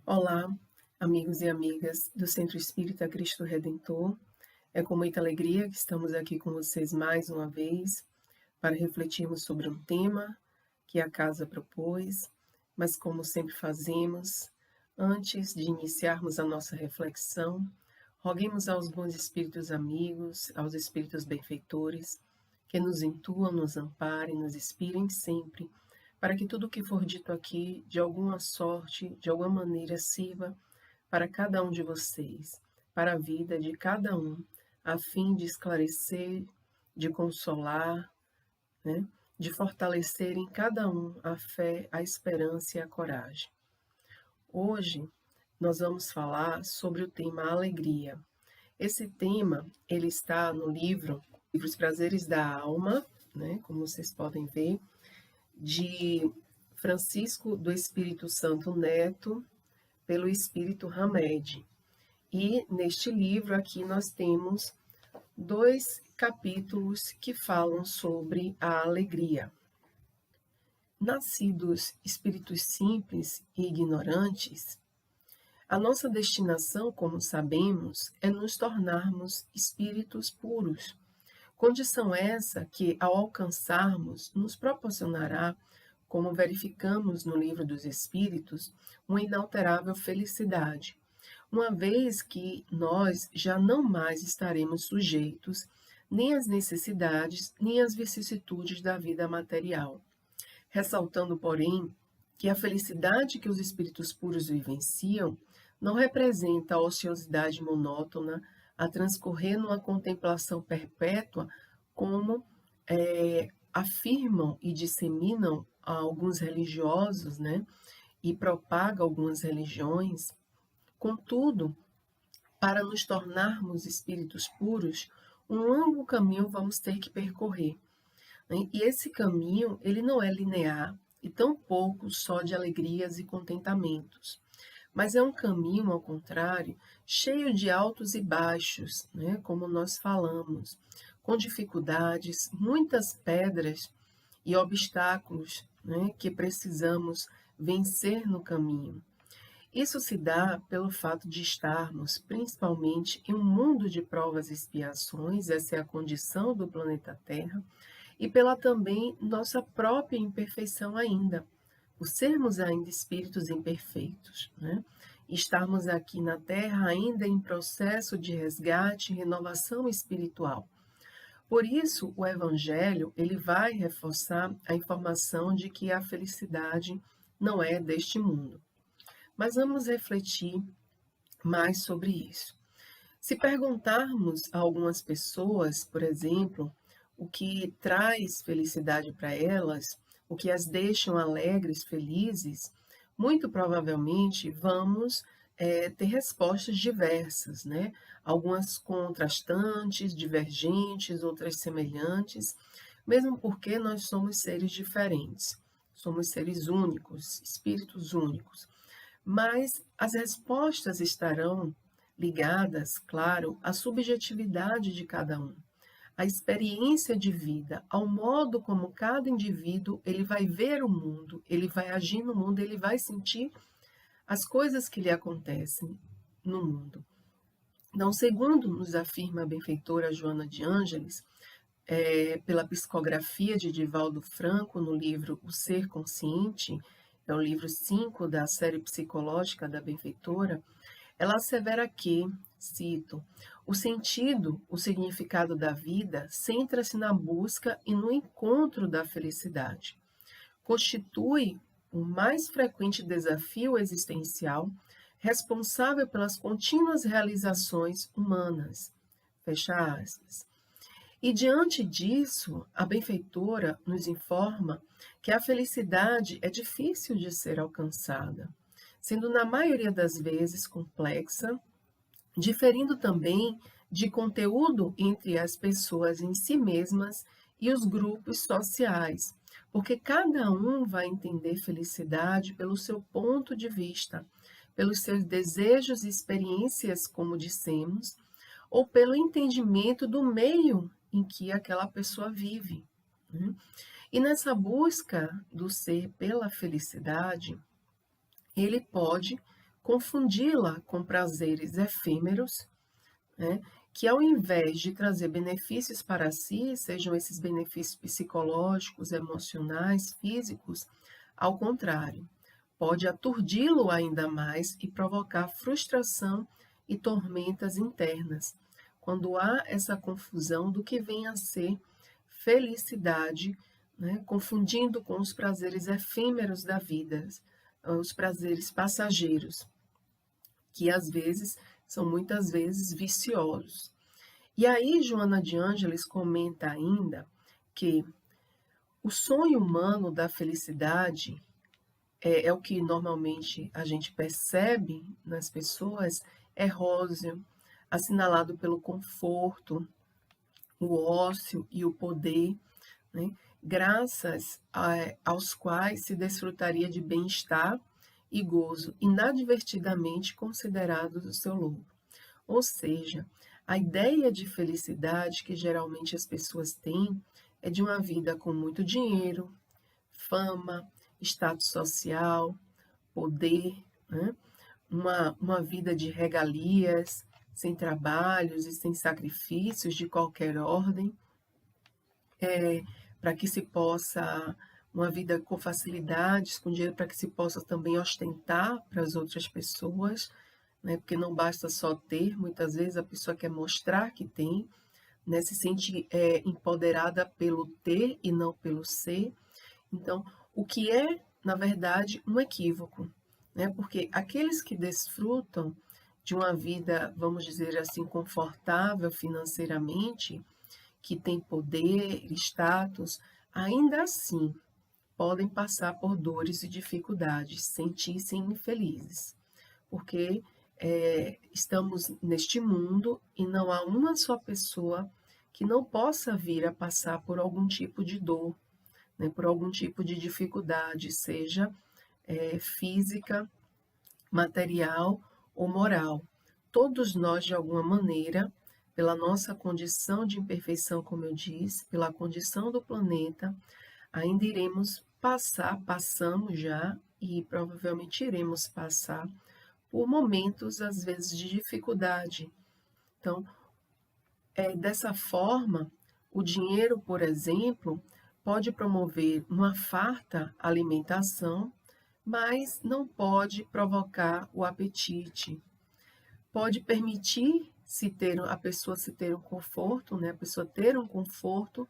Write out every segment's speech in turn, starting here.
Olá, amigos e amigas do Centro Espírita Cristo Redentor. É com muita alegria que estamos aqui com vocês mais uma vez para refletirmos sobre um tema que a casa propôs, mas como sempre fazemos, antes de iniciarmos a nossa reflexão, roguemos aos bons espíritos amigos, aos espíritos benfeitores, que nos intuam, nos amparem, nos inspirem sempre para que tudo o que for dito aqui, de alguma sorte, de alguma maneira, sirva para cada um de vocês, para a vida de cada um, a fim de esclarecer, de consolar, né? De fortalecer em cada um a fé, a esperança e a coragem. Hoje nós vamos falar sobre o tema alegria. Esse tema ele está no livro Os Prazeres da Alma, né? Como vocês podem ver, de Francisco do Espírito Santo Neto, pelo Espírito Hamed. E neste livro aqui nós temos 2 capítulos que falam sobre a alegria. Nascidos espíritos simples e ignorantes, a nossa destinação, como sabemos, é nos tornarmos espíritos puros. Condição essa que, ao alcançarmos, nos proporcionará, como verificamos no Livro dos Espíritos, uma inalterável felicidade, uma vez que nós já não mais estaremos sujeitos nem às necessidades, nem às vicissitudes da vida material. Ressaltando, porém, que a felicidade que os espíritos puros vivenciam não representa a ociosidade monótona a transcorrer numa contemplação perpétua, como afirmam e disseminam alguns religiosos, né, e propaga algumas religiões. Contudo, para nos tornarmos espíritos puros, um longo caminho vamos ter que percorrer, né? E esse caminho, ele não é linear e tampouco só de alegrias e contentamentos, mas é um caminho, ao contrário, cheio de altos e baixos, né? Como nós falamos, com dificuldades, muitas pedras e obstáculos, né? Que precisamos vencer no caminho. Isso se dá pelo fato de estarmos, principalmente, em um mundo de provas e expiações, essa é a condição do planeta Terra, e pela também nossa própria imperfeição ainda, por sermos ainda espíritos imperfeitos, né? E estarmos aqui na Terra ainda em processo de resgate e renovação espiritual. Por isso, o Evangelho ele vai reforçar a informação de que a felicidade não é deste mundo. Mas vamos refletir mais sobre isso. Se perguntarmos a algumas pessoas, por exemplo, o que traz felicidade para elas, o que as deixam alegres, felizes, muito provavelmente vamos ter respostas diversas, né? Algumas contrastantes, divergentes, outras semelhantes, mesmo porque nós somos seres diferentes, somos seres únicos, espíritos únicos. Mas as respostas estarão ligadas, claro, à subjetividade de cada um, à experiência de vida, ao modo como cada indivíduo ele vai ver o mundo, ele vai agir no mundo, ele vai sentir as coisas que lhe acontecem no mundo. Então, segundo nos afirma a benfeitora Joana de Ângeles, pela psicografia de Divaldo Franco, no livro O Ser Consciente, é o livro 5 da série psicológica da benfeitora, ela assevera que, cito, o sentido, o significado da vida centra-se na busca e no encontro da felicidade. Constitui o mais frequente desafio existencial responsável pelas contínuas realizações humanas. Fecha aspas. E diante disso, a benfeitora nos informa que a felicidade é difícil de ser alcançada, sendo na maioria das vezes complexa, diferindo também de conteúdo entre as pessoas em si mesmas e os grupos sociais, porque cada um vai entender felicidade pelo seu ponto de vista, pelos seus desejos e experiências, como dissemos, ou pelo entendimento do meio em que aquela pessoa vive, né? E nessa busca do ser pela felicidade, ele pode, confundi-la com prazeres efêmeros, né, que ao invés de trazer benefícios para si, sejam esses benefícios psicológicos, emocionais, físicos, ao contrário, pode aturdi-lo ainda mais e provocar frustração e tormentas internas, quando há essa confusão do que vem a ser felicidade, né, confundindo com os prazeres efêmeros da vida, os prazeres passageiros, que às vezes são muitas vezes viciosos. E aí Joana de Ângeles comenta ainda que o sonho humano da felicidade é o que normalmente a gente percebe nas pessoas, é róseo, assinalado pelo conforto, o ócio e o poder, né, graças aos quais se desfrutaria de bem-estar e gozo inadvertidamente considerados do seu lobo. Ou seja, a ideia de felicidade que geralmente as pessoas têm é de uma vida com muito dinheiro, fama, status social, poder, né? Uma vida de regalias, sem trabalhos e sem sacrifícios de qualquer ordem, para que se possa, uma vida com facilidades, com dinheiro, para que se possa também ostentar para as outras pessoas, né? Porque não basta só ter, muitas vezes a pessoa quer mostrar que tem, né? Se sente empoderada pelo ter e não pelo ser. Então, o que é, na verdade, um equívoco, né? Porque aqueles que desfrutam de uma vida, vamos dizer assim, confortável financeiramente, que tem poder, status, ainda assim podem passar por dores e dificuldades, sentir-se infelizes, porque estamos neste mundo e não há uma só pessoa que não possa vir a passar por algum tipo de dor, né, por algum tipo de dificuldade, seja física, material ou moral. Todos nós, de alguma maneira, pela nossa condição de imperfeição, como eu disse, pela condição do planeta, ainda iremos passar, passamos já e provavelmente iremos passar por momentos, às vezes, de dificuldade. Então, dessa forma, o dinheiro, por exemplo, pode promover uma farta alimentação, mas não pode provocar o apetite. Pode permitir a pessoa se ter um conforto, né? A pessoa ter um conforto,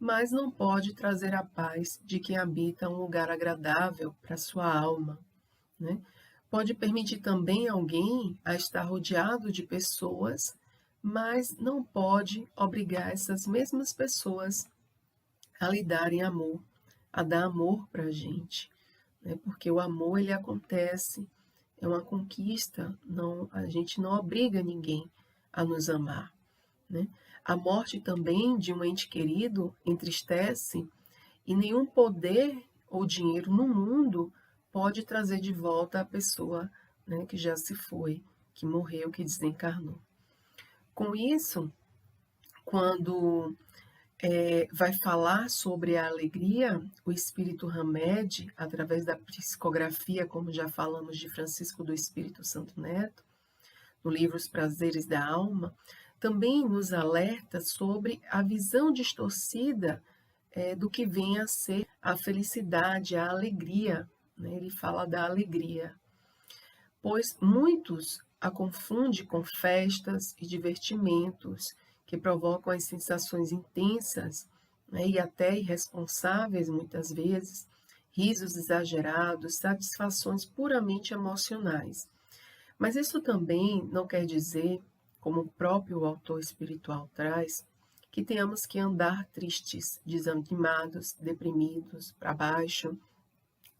mas não pode trazer a paz de quem habita um lugar agradável para sua alma, né? Pode permitir também alguém a estar rodeado de pessoas, mas não pode obrigar essas mesmas pessoas a lhe darem amor, a dar amor para a gente, né? Porque o amor, ele acontece, é uma conquista, não, a gente não obriga ninguém a nos amar, né? A morte também de um ente querido entristece e nenhum poder ou dinheiro no mundo pode trazer de volta a pessoa, né, que já se foi, que morreu, que desencarnou. Com isso, quando vai falar sobre a alegria, o espírito Hamed, através da psicografia, como já falamos, de Francisco do Espírito Santo Neto, no livro Os Prazeres da Alma, também nos alerta sobre a visão distorcida do que vem a ser a felicidade, a alegria, né? Ele fala da alegria, pois muitos a confundem com festas e divertimentos que provocam as sensações intensas, né, e até irresponsáveis muitas vezes, risos exagerados, satisfações puramente emocionais. Mas isso também não quer dizer, como o próprio autor espiritual traz, que tenhamos que andar tristes, desanimados, deprimidos, para baixo,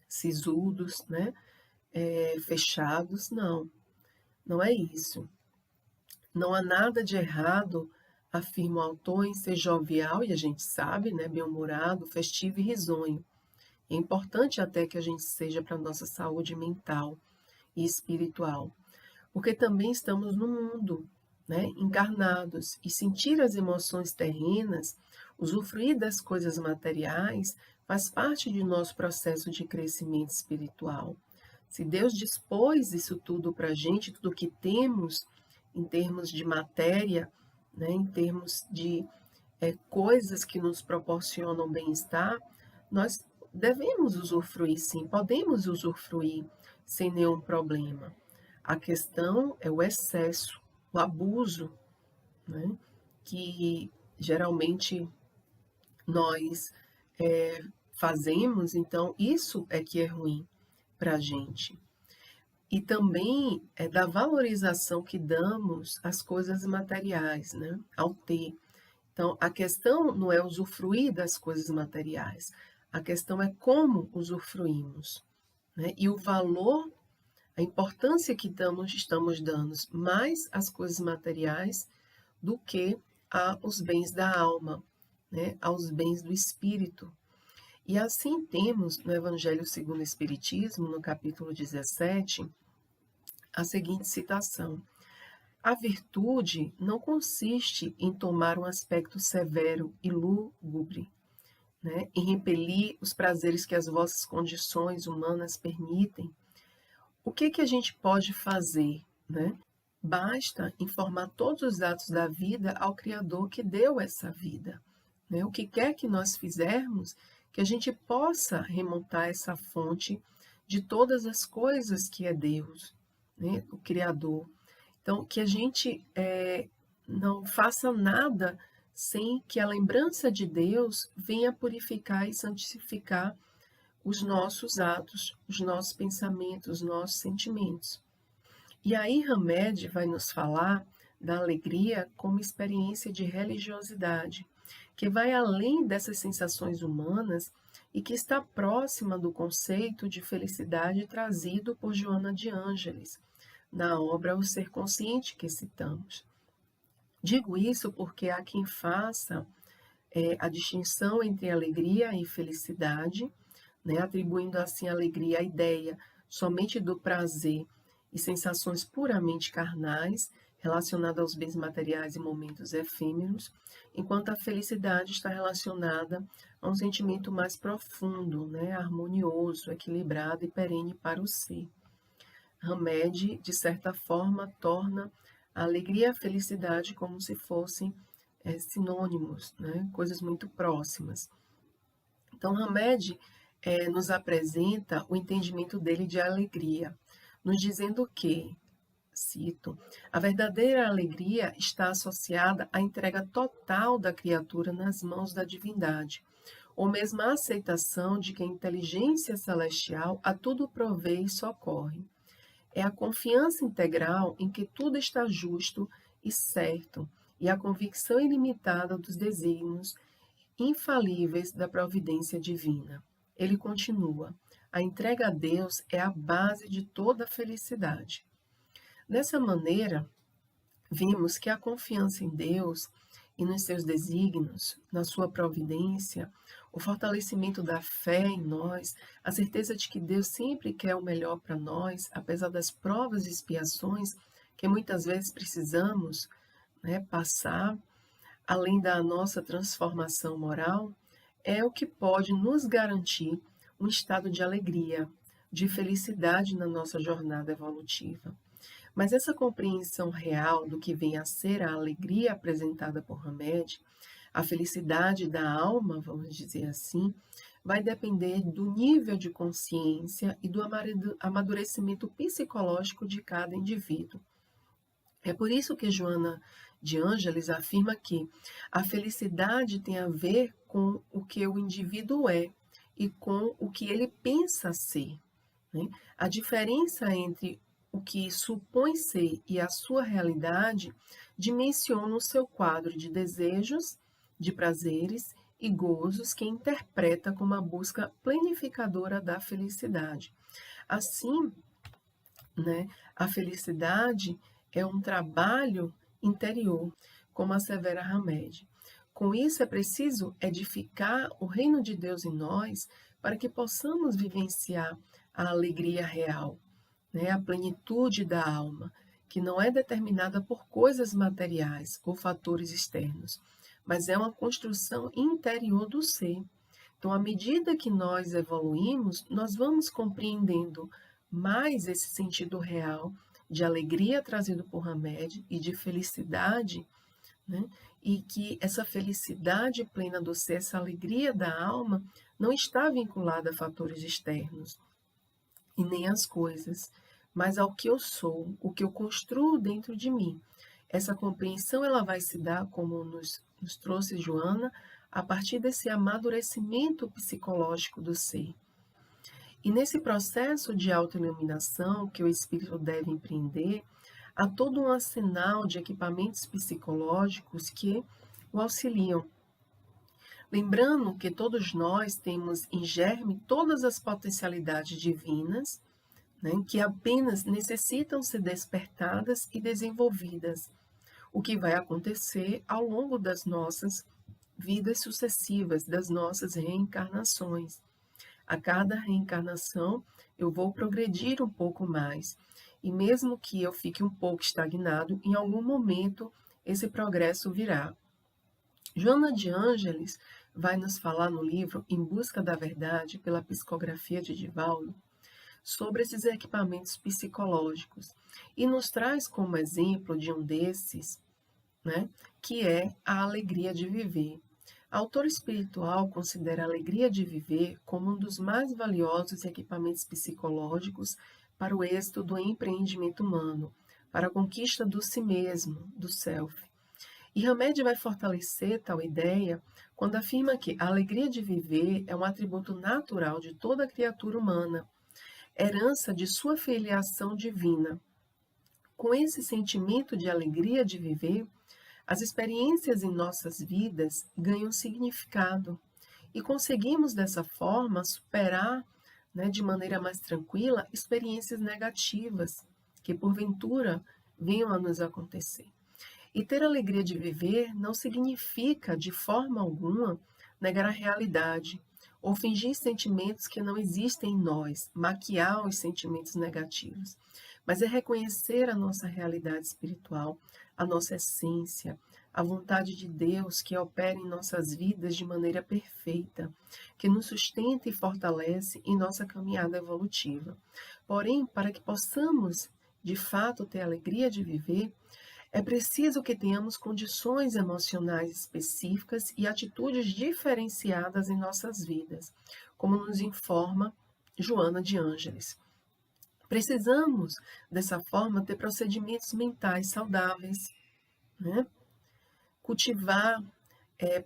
sisudos, né? Fechados, não. Não é isso. Não há nada de errado, afirma o autor, em ser jovial, e a gente sabe, né? Bem-humorado, festivo e risonho. É importante até que a gente seja para a nossa saúde mental e espiritual, porque também estamos no mundo, né, encarnados, e sentir as emoções terrenas, usufruir das coisas materiais, faz parte de nosso processo de crescimento espiritual. Se Deus dispôs isso tudo para a gente, tudo que temos em termos de matéria, né, em termos de coisas que nos proporcionam bem-estar, nós devemos usufruir sim, podemos usufruir sem nenhum problema. A questão é o excesso, o abuso, né, que geralmente nós fazemos, então isso é que é ruim para a gente. E também é da valorização que damos às coisas materiais, né, ao ter. Então, a questão não é usufruir das coisas materiais, a questão é como usufruímos, né? E o valor, a importância que estamos dando mais às coisas materiais do que aos bens da alma, né? Aos bens do espírito. E assim temos no Evangelho segundo o Espiritismo, no capítulo 17, a seguinte citação: a virtude não consiste em tomar um aspecto severo e lúgubre, né? Em repelir os prazeres que as vossas condições humanas permitem. O que a gente pode fazer, né? Basta informar todos os atos da vida ao Criador que deu essa vida, né? O que quer que nós fizermos, que a gente possa remontar essa fonte de todas as coisas que é Deus, né? O Criador. Então, que a gente não faça nada sem que a lembrança de Deus venha purificar e santificar os nossos atos, os nossos pensamentos, os nossos sentimentos. E aí Hamed vai nos falar da alegria como experiência de religiosidade, que vai além dessas sensações humanas e que está próxima do conceito de felicidade trazido por Joana de Ângeles, na obra O Ser Consciente que citamos. Digo isso porque há quem faça a distinção entre alegria e felicidade, né, atribuindo assim a alegria à ideia somente do prazer e sensações puramente carnais, relacionadas aos bens materiais e momentos efêmeros, enquanto a felicidade está relacionada a um sentimento mais profundo, né, harmonioso, equilibrado e perene para o ser. Hamed, de certa forma, torna a alegria e a felicidade como se fossem sinônimos, né? Coisas muito próximas. Então, Hamed nos apresenta o entendimento dele de alegria, nos dizendo que, cito, a verdadeira alegria está associada à entrega total da criatura nas mãos da divindade, ou mesmo à aceitação de que a inteligência celestial a tudo provê e socorre. É a confiança integral em que tudo está justo e certo, e a convicção ilimitada dos desígnios infalíveis da providência divina. Ele continua: a entrega a Deus é a base de toda a felicidade. Dessa maneira, vimos que a confiança em Deus e nos seus desígnios, na sua providência, o fortalecimento da fé em nós, a certeza de que Deus sempre quer o melhor para nós, apesar das provas e expiações que muitas vezes precisamos, né, passar, além da nossa transformação moral, é o que pode nos garantir um estado de alegria, de felicidade na nossa jornada evolutiva. Mas essa compreensão real do que vem a ser a alegria apresentada por Hamed, a felicidade da alma, vamos dizer assim, vai depender do nível de consciência e do amadurecimento psicológico de cada indivíduo. É por isso que Joana de Ângeles afirma que a felicidade tem a ver com o que o indivíduo é e com o que ele pensa ser, né? A diferença entre o que supõe ser e a sua realidade dimensiona o seu quadro de desejos, de prazeres e gozos que interpreta como a busca planificadora da felicidade. Assim, né, a felicidade é um trabalho interior, como assevera Hamed. Com isso, é preciso edificar o reino de Deus em nós para que possamos vivenciar a alegria real, né? A plenitude da alma, que não é determinada por coisas materiais ou fatores externos, mas é uma construção interior do ser. Então, à medida que nós evoluímos, nós vamos compreendendo mais esse sentido real de alegria trazido por Hamed e de felicidade, né? E que essa felicidade plena do ser, essa alegria da alma, não está vinculada a fatores externos e nem às coisas, mas ao que eu sou, o que eu construo dentro de mim. Essa compreensão ela vai se dar, como nos trouxe Joana, a partir desse amadurecimento psicológico do ser. E nesse processo de autoiluminação que o espírito deve empreender, há todo um arsenal de equipamentos psicológicos que o auxiliam. Lembrando que todos nós temos em germe todas as potencialidades divinas, né, que apenas necessitam ser despertadas e desenvolvidas, o que vai acontecer ao longo das nossas vidas sucessivas, das nossas reencarnações. A cada reencarnação, eu vou progredir um pouco mais. E mesmo que eu fique um pouco estagnado, em algum momento esse progresso virá. Joana de Ângeles vai nos falar no livro Em Busca da Verdade, pela psicografia de Divaldo, sobre esses equipamentos psicológicos e nos traz como exemplo de um desses, né, que é a alegria de viver. A autora espiritual considera a alegria de viver como um dos mais valiosos equipamentos psicológicos para o êxito do empreendimento humano, para a conquista do si mesmo, do self. E Hamed vai fortalecer tal ideia quando afirma que a alegria de viver é um atributo natural de toda criatura humana, herança de sua filiação divina. Com esse sentimento de alegria de viver, as experiências em nossas vidas ganham significado e conseguimos dessa forma superar, né, de maneira mais tranquila, experiências negativas que porventura venham a nos acontecer. E ter alegria de viver não significa, de forma alguma, negar a realidade ou fingir sentimentos que não existem em nós, maquiar os sentimentos negativos, mas é reconhecer a nossa realidade espiritual, a nossa essência, a vontade de Deus que opera em nossas vidas de maneira perfeita, que nos sustenta e fortalece em nossa caminhada evolutiva. Porém, para que possamos, de fato, ter a alegria de viver, é preciso que tenhamos condições emocionais específicas e atitudes diferenciadas em nossas vidas, como nos informa Joana de Ângeles. Precisamos, dessa forma, ter procedimentos mentais saudáveis, né? Cultivar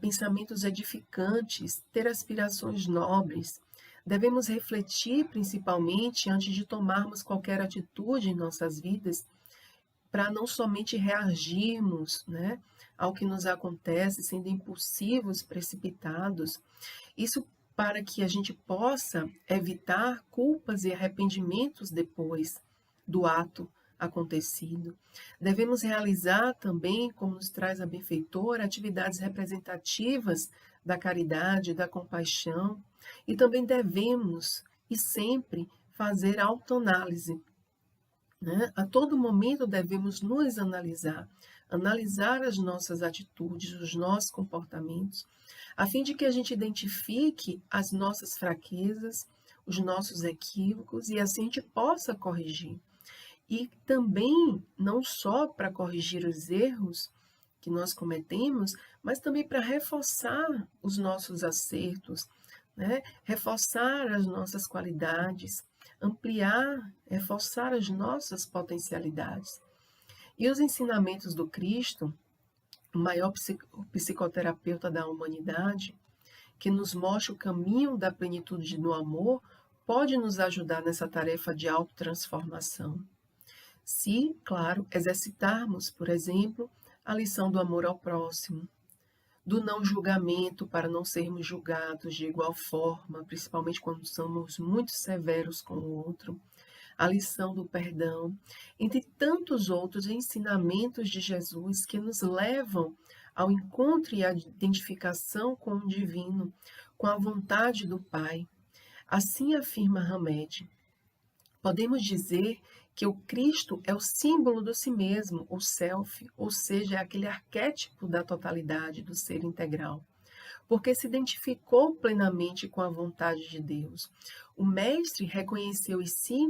pensamentos edificantes, ter aspirações nobres. Devemos refletir, principalmente, antes de tomarmos qualquer atitude em nossas vidas, para não somente reagirmos, né, ao que nos acontece, sendo impulsivos, precipitados. Isso para que a gente possa evitar culpas e arrependimentos depois do ato acontecido. Devemos realizar também, como nos traz a benfeitora, atividades representativas da caridade, da compaixão, e também devemos, e sempre, fazer autoanálise, né? A todo momento devemos nos analisar, analisar as nossas atitudes, os nossos comportamentos, a fim de que a gente identifique as nossas fraquezas, os nossos equívocos e assim a gente possa corrigir. E também, não só para corrigir os erros que nós cometemos, mas também para reforçar os nossos acertos, né? Reforçar as nossas qualidades, ampliar, reforçar as nossas potencialidades. E os ensinamentos do Cristo, o maior psicoterapeuta da humanidade, que nos mostra o caminho da plenitude do amor, pode nos ajudar nessa tarefa de autotransformação. Se, claro, exercitarmos, por exemplo, a lição do amor ao próximo, do não julgamento para não sermos julgados de igual forma, principalmente quando somos muito severos com o outro, a lição do perdão, entre tantos outros ensinamentos de Jesus que nos levam ao encontro e à identificação com o divino, com a vontade do Pai. Assim afirma Hamed. Podemos dizer que o Cristo é o símbolo do si mesmo, o self, ou seja, é aquele arquétipo da totalidade, do ser integral, porque se identificou plenamente com a vontade de Deus. O Mestre reconheceu em si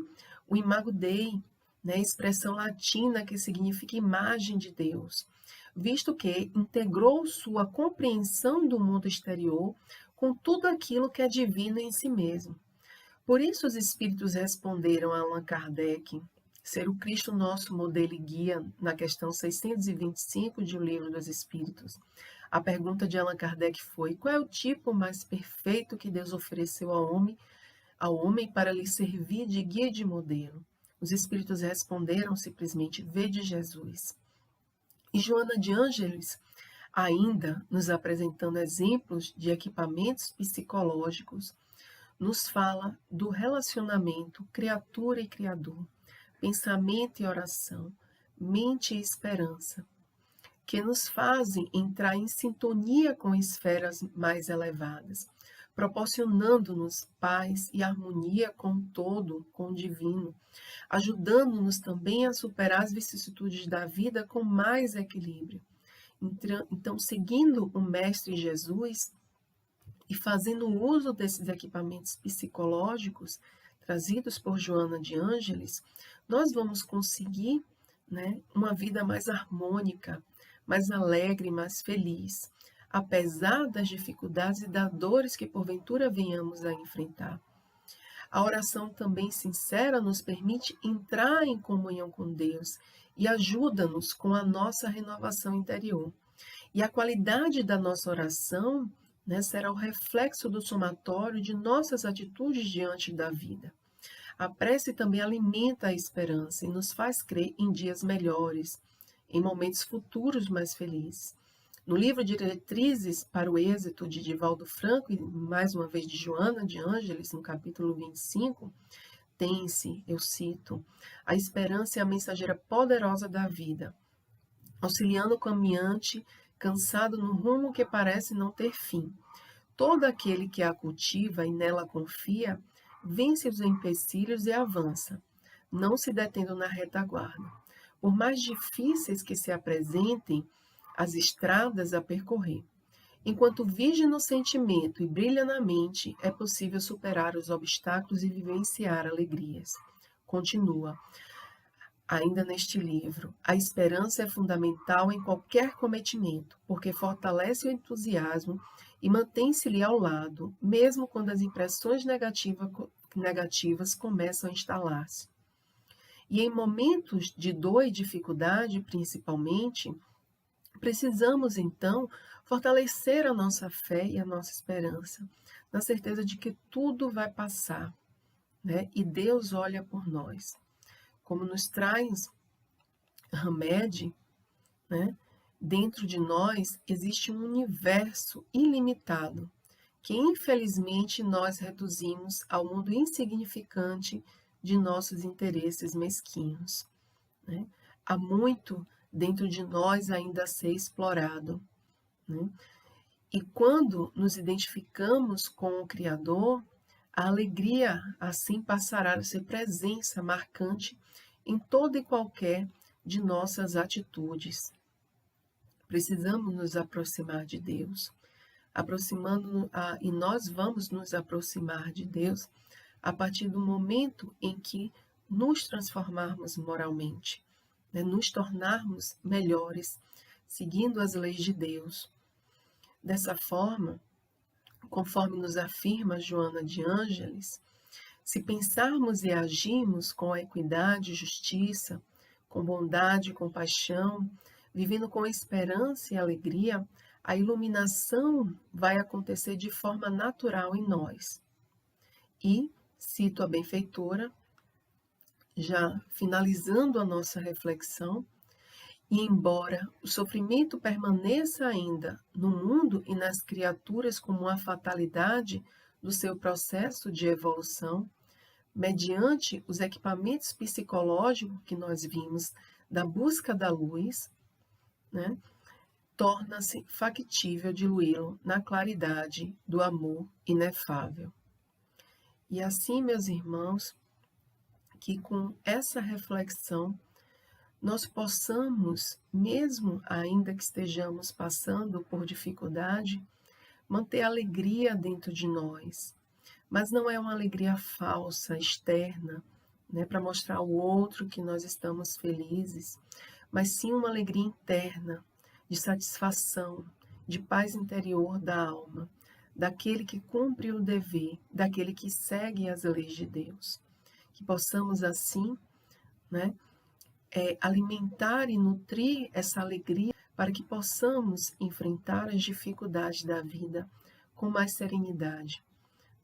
o Imago Dei, né, expressão latina que significa imagem de Deus, visto que integrou sua compreensão do mundo exterior com tudo aquilo que é divino em si mesmo. Por isso os espíritos responderam a Allan Kardec, ser o Cristo nosso modelo e guia, na questão 625 de O Livro dos Espíritos. A pergunta de Allan Kardec foi: qual é o tipo mais perfeito que Deus ofereceu ao homem para lhe servir de guia e de modelo? Os espíritos responderam simplesmente: vede Jesus. E Joana de Ângeles, ainda nos apresentando exemplos de equipamentos psicológicos, nos fala do relacionamento criatura e criador, pensamento e oração, mente e esperança, que nos fazem entrar em sintonia com esferas mais elevadas, proporcionando-nos paz e harmonia com o todo, com o divino, ajudando-nos também a superar as vicissitudes da vida com mais equilíbrio. Então, seguindo o Mestre Jesus e fazendo uso desses equipamentos psicológicos trazidos por Joana de Ângeles, nós vamos conseguir, né, uma vida mais harmônica, mais alegre, mais feliz, apesar das dificuldades e das dores que porventura venhamos a enfrentar. A oração também sincera nos permite entrar em comunhão com Deus e ajuda-nos com a nossa renovação interior. E a qualidade da nossa oração, né, será o reflexo do somatório de nossas atitudes diante da vida. A prece também alimenta a esperança e nos faz crer em dias melhores, em momentos futuros mais felizes. No livro Diretrizes para o Êxito, de Divaldo Franco, e mais uma vez de Joana de Ângeles, no capítulo 25, tem-se, eu cito, a esperança é a mensageira poderosa da vida, auxiliando o caminhante cansado no rumo que parece não ter fim. Todo aquele que a cultiva e nela confia, vence os empecilhos e avança, não se detendo na retaguarda. Por mais difíceis que se apresentem as estradas a percorrer, enquanto vige no sentimento e brilha na mente, é possível superar os obstáculos e vivenciar alegrias. Continua. Ainda neste livro, a esperança é fundamental em qualquer cometimento, porque fortalece o entusiasmo e mantém-se-lhe ao lado, mesmo quando as impressões negativas começam a instalar-se. E em momentos de dor e dificuldade, principalmente, precisamos, então, fortalecer a nossa fé e a nossa esperança, na certeza de que tudo vai passar, né? E Deus olha por nós. Como nos traz Hamed, né? Dentro de nós existe um universo ilimitado, que infelizmente nós reduzimos ao mundo insignificante de nossos interesses mesquinhos, né? Há muito dentro de nós ainda a ser explorado, né? E quando nos identificamos com o Criador, a alegria assim passará a ser presença marcante em toda e qualquer de nossas atitudes. Precisamos nos aproximar de Deus, e nós vamos nos aproximar de Deus a partir do momento em que nos transformarmos moralmente, né? Nos tornarmos melhores, seguindo as leis de Deus. Dessa forma, conforme nos afirma Joana de Ângeles, se pensarmos e agirmos com equidade e justiça, com bondade e compaixão, vivendo com esperança e alegria, a iluminação vai acontecer de forma natural em nós. E, cito a benfeitora, já finalizando a nossa reflexão, e embora o sofrimento permaneça ainda no mundo e nas criaturas como uma fatalidade do seu processo de evolução, mediante os equipamentos psicológicos que nós vimos da busca da luz, né, torna-se factível diluí-lo na claridade do amor inefável. E assim, meus irmãos, que com essa reflexão nós possamos, mesmo ainda que estejamos passando por dificuldade, manter alegria dentro de nós. Mas não é uma alegria falsa, externa, né, para mostrar ao outro que nós estamos felizes, mas sim uma alegria interna, de satisfação, de paz interior da alma, daquele que cumpre o dever, daquele que segue as leis de Deus. Que possamos assim, né, alimentar e nutrir essa alegria para que possamos enfrentar as dificuldades da vida com mais serenidade,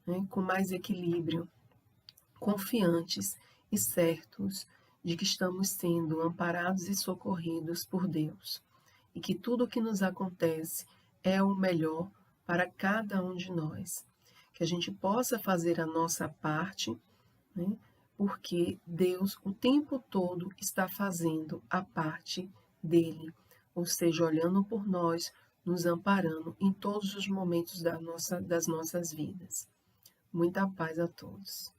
né, com mais equilíbrio, confiantes e certos de que estamos sendo amparados e socorridos por Deus e que tudo o que nos acontece é o melhor para cada um de nós. Que a gente possa fazer a nossa parte, né? Porque Deus o tempo todo está fazendo a parte dele, ou seja, olhando por nós, nos amparando em todos os momentos das nossas vidas. Muita paz a todos.